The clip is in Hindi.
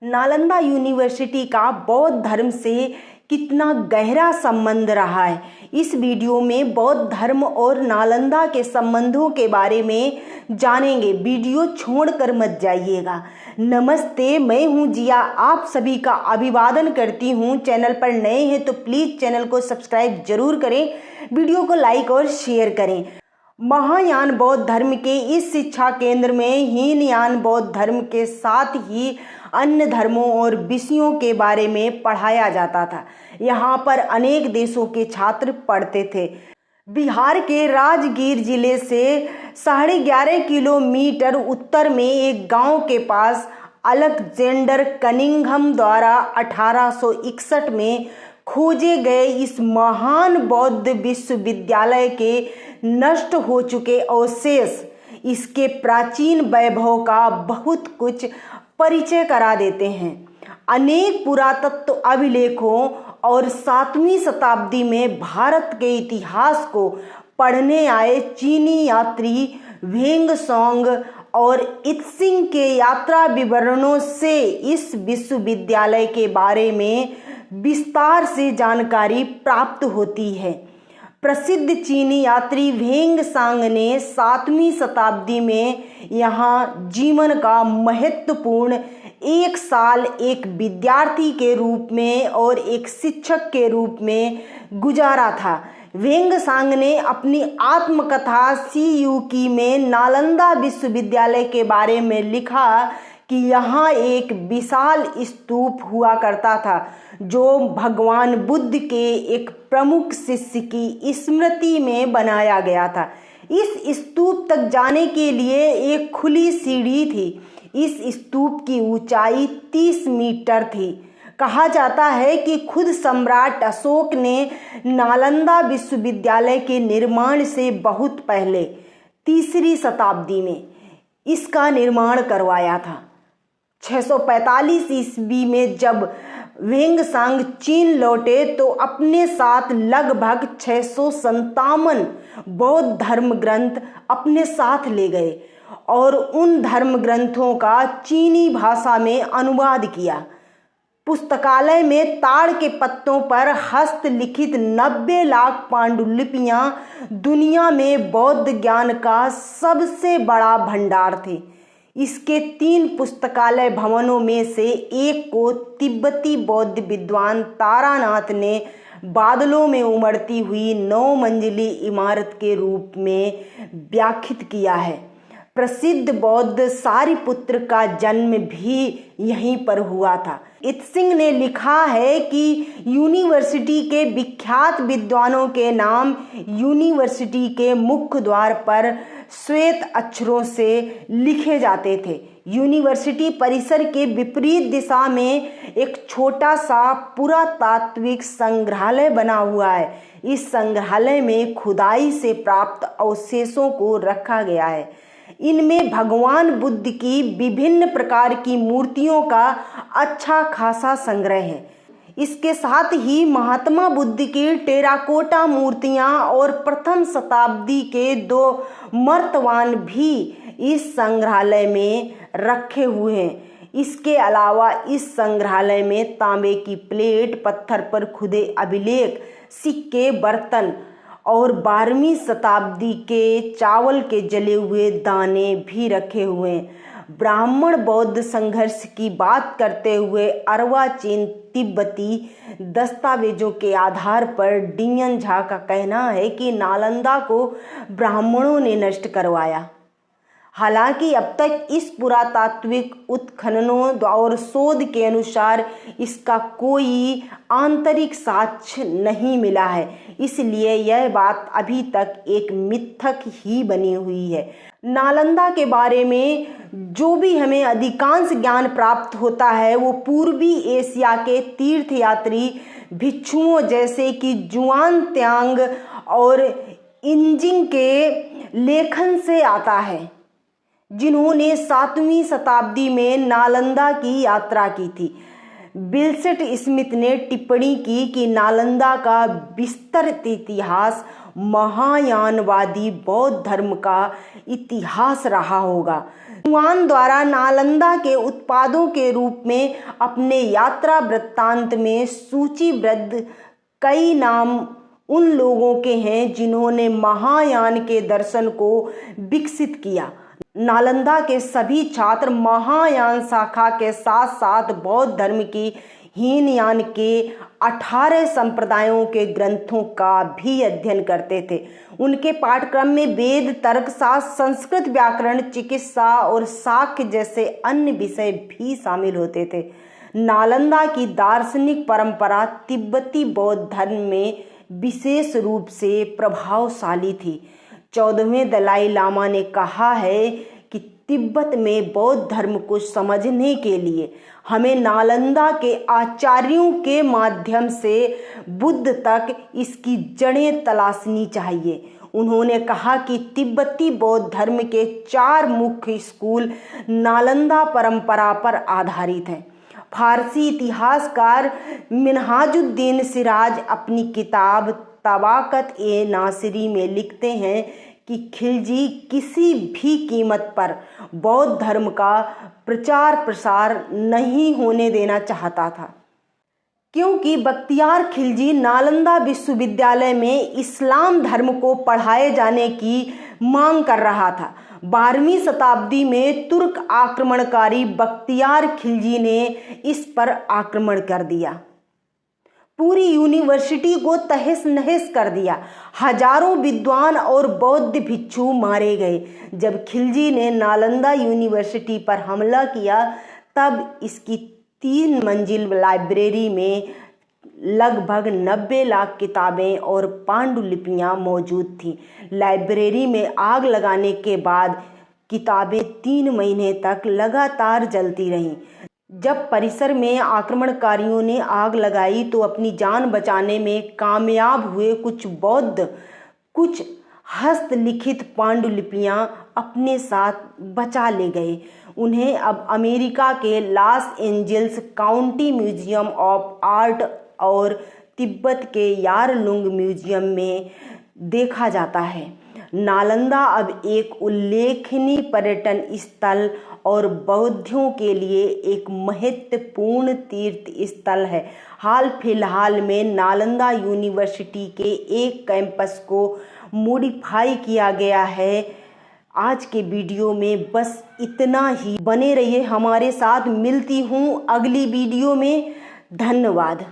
नालंदा यूनिवर्सिटी का बौद्ध धर्म से कितना गहरा संबंध रहा है। इस वीडियो में बौद्ध धर्म और नालंदा के संबंधों के बारे में जानेंगे। वीडियो छोड़कर मत जाइएगा। नमस्ते, मैं हूं जिया, आप सभी का अभिवादन करती हूं। चैनल पर नए हैं तो प्लीज़ चैनल को सब्सक्राइब जरूर करें, वीडियो को लाइक और शेयर करें। महायान बौद्ध धर्म के इस शिक्षा केंद्र में हीनयान बौद्ध धर्म के साथ ही अन्य धर्मों और विषयों के बारे में पढ़ाया जाता था। यहाँ पर अनेक देशों के छात्र पढ़ते थे। बिहार के राजगीर जिले से 11.5 किलोमीटर उत्तर में एक गांव के पास अलेक्जेंडर कनिंघम द्वारा 1861 में खोजे गए इस महान बौद्ध विश्वविद्यालय के नष्ट हो चुके अवशेष इसके प्राचीन वैभव का बहुत कुछ परिचय करा देते हैं। अनेक पुरातत्व अभिलेखों और 7वीं शताब्दी में भारत के इतिहास को पढ़ने आए चीनी यात्री वेंगसोंग और इत्सिंग के यात्रा विवरणों से इस विश्वविद्यालय के बारे में विस्तार से जानकारी प्राप्त होती है। प्रसिद्ध चीनी यात्री वेंगसांग ने 7वीं शताब्दी में यहाँ जीवन का महत्वपूर्ण 1 साल एक विद्यार्थी के रूप में और एक शिक्षक के रूप में गुजारा था। वेंगसांग ने अपनी आत्मकथा सीयूकी में नालंदा विश्वविद्यालय के बारे में लिखा कि यहाँ एक विशाल स्तूप हुआ करता था जो भगवान बुद्ध के एक प्रमुख शिष्य की स्मृति में बनाया गया था। इस स्तूप तक जाने के लिए एक खुली सीढ़ी थी। इस स्तूप की ऊंचाई 30 मीटर थी। कहा जाता है कि खुद सम्राट अशोक ने नालंदा विश्वविद्यालय के निर्माण से बहुत पहले 3री शताब्दी में इसका निर्माण करवाया था। 645 ईस्वी में जब वेंगसांग चीन लौटे तो अपने साथ लगभग 657 बौद्ध धर्म ग्रंथ अपने साथ ले गए और उन धर्म ग्रंथों का चीनी भाषा में अनुवाद किया। पुस्तकालय में ताड़ के पत्तों पर हस्तलिखित 90 लाख पांडुलिपियां दुनिया में बौद्ध ज्ञान का सबसे बड़ा भंडार थे। इसके 3 पुस्तकालय भवनों में से एक को तिब्बती बौद्ध विद्वान तारानाथ ने बादलों में उमड़ती हुई 9 मंजिली इमारत के रूप में व्याख्यात किया है। प्रसिद्ध बौद्ध सारिपुत्र का जन्म भी यहीं पर हुआ था। इत्सिंग ने लिखा है कि यूनिवर्सिटी के विख्यात विद्वानों के नाम यूनिवर्सिटी के मुख्य द्वार पर श्वेत अक्षरों से लिखे जाते थे। यूनिवर्सिटी परिसर के विपरीत दिशा में एक छोटा सा पुरातात्विक संग्रहालय बना हुआ है। इस संग्रहालय में खुदाई से प्राप्त अवशेषों को रखा गया है। इनमें भगवान बुद्ध की विभिन्न प्रकार की मूर्तियों का अच्छा खासा संग्रह है। इसके साथ ही महात्मा बुद्ध की टेराकोटा मूर्तियां और प्रथम शताब्दी के 2 मर्तवान भी इस संग्रहालय में रखे हुए हैं। इसके अलावा इस संग्रहालय में तांबे की प्लेट, पत्थर पर खुदे अभिलेख, सिक्के, बर्तन और 12वीं शताब्दी के चावल के जले हुए दाने भी रखे हुए हैं। ब्राह्मण बौद्ध संघर्ष की बात करते हुए अर्वाचीन तिब्बती दस्तावेजों के आधार पर डीएन झा का कहना है कि नालंदा को ब्राह्मणों ने नष्ट करवाया। हालांकि अब तक इस पुरातात्विक उत्खननों और शोध के अनुसार इसका कोई आंतरिक साक्ष्य नहीं मिला है, इसलिए यह बात अभी तक एक मिथक ही बनी हुई है। नालंदा के बारे में जो भी हमें अधिकांश ज्ञान प्राप्त होता है वो पूर्वी एशिया के तीर्थयात्री भिक्षुओं जैसे कि जुआन त्सांग और इंजिंग के लेखन से आता है, जिन्होंने 7वीं शताब्दी में नालंदा की यात्रा की थी। विल्सेट स्मिथ ने टिप्पणी की कि नालंदा का विस्तृत इतिहास महायानवादी बौद्ध धर्म का इतिहास रहा होगा, हुआन द्वारा नालंदा के उत्पादों के रूप में अपने यात्रा वृत्तांत में सूचीबद्ध कई नाम उन लोगों के हैं जिन्होंने महायान के दर्शन को विकसित किया। नालंदा के सभी छात्र महायान शाखा के साथ साथ बौद्ध धर्म की हीनयान के 18 संप्रदायों के ग्रंथों का भी अध्ययन करते थे। उनके पाठ्यक्रम में वेद, तर्कशास्त्र, संस्कृत व्याकरण, चिकित्सा और साक्ष्य जैसे अन्य विषय भी शामिल होते थे। नालंदा की दार्शनिक परंपरा तिब्बती बौद्ध धर्म में विशेष रूप से प्रभावशाली थी। 14वें दलाई लामा ने कहा है कि तिब्बत में बौद्ध धर्म को समझने के लिए हमें नालंदा के आचार्यों के माध्यम से बुद्ध तक इसकी जड़ें तलाशनी चाहिए। उन्होंने कहा कि तिब्बती बौद्ध धर्म के 4 मुख्य स्कूल नालंदा परंपरा पर आधारित हैं। फारसी इतिहासकार मिनहाजुद्दीन सिराज अपनी किताब तबाकत ए नासिरी में लिखते हैं कि खिलजी किसी भी कीमत पर बौद्ध धर्म का प्रचार प्रसार नहीं होने देना चाहता था, क्योंकि बख्तियार खिलजी नालंदा विश्वविद्यालय में इस्लाम धर्म को पढ़ाए जाने की मांग कर रहा था। 12वीं शताब्दी में तुर्क आक्रमणकारी बख्तियार खिलजी ने इस पर आक्रमण कर दिया, पूरी यूनिवर्सिटी को तहस नहस कर दिया। हजारों विद्वान और बौद्ध भिक्षु मारे गए। जब खिलजी ने नालंदा यूनिवर्सिटी पर हमला किया तब इसकी 3 मंजिल लाइब्रेरी में लगभग 90 लाख किताबें और पांडुलिपियां मौजूद थीं। लाइब्रेरी में आग लगाने के बाद किताबें 3 महीने तक लगातार जलती रहीं। जब परिसर में आक्रमणकारियों ने आग लगाई तो अपनी जान बचाने में कामयाब हुए कुछ बौद्ध कुछ हस्तलिखित पांडुलिपियां अपने साथ बचा ले गए। उन्हें अब अमेरिका के Los Angeles county museum of art और तिब्बत के यारलुंग म्यूजियम में देखा जाता है। नालंदा अब एक उल्लेखनीय पर्यटन स्थल और बौद्धियों के लिए एक महत्वपूर्ण तीर्थ स्थल है। हाल फिलहाल में नालंदा यूनिवर्सिटी के एक कैंपस को मॉडिफाई किया गया है। आज के वीडियो में बस इतना ही। बने रहिए हमारे साथ। मिलती हूँ अगली वीडियो में। धन्यवाद।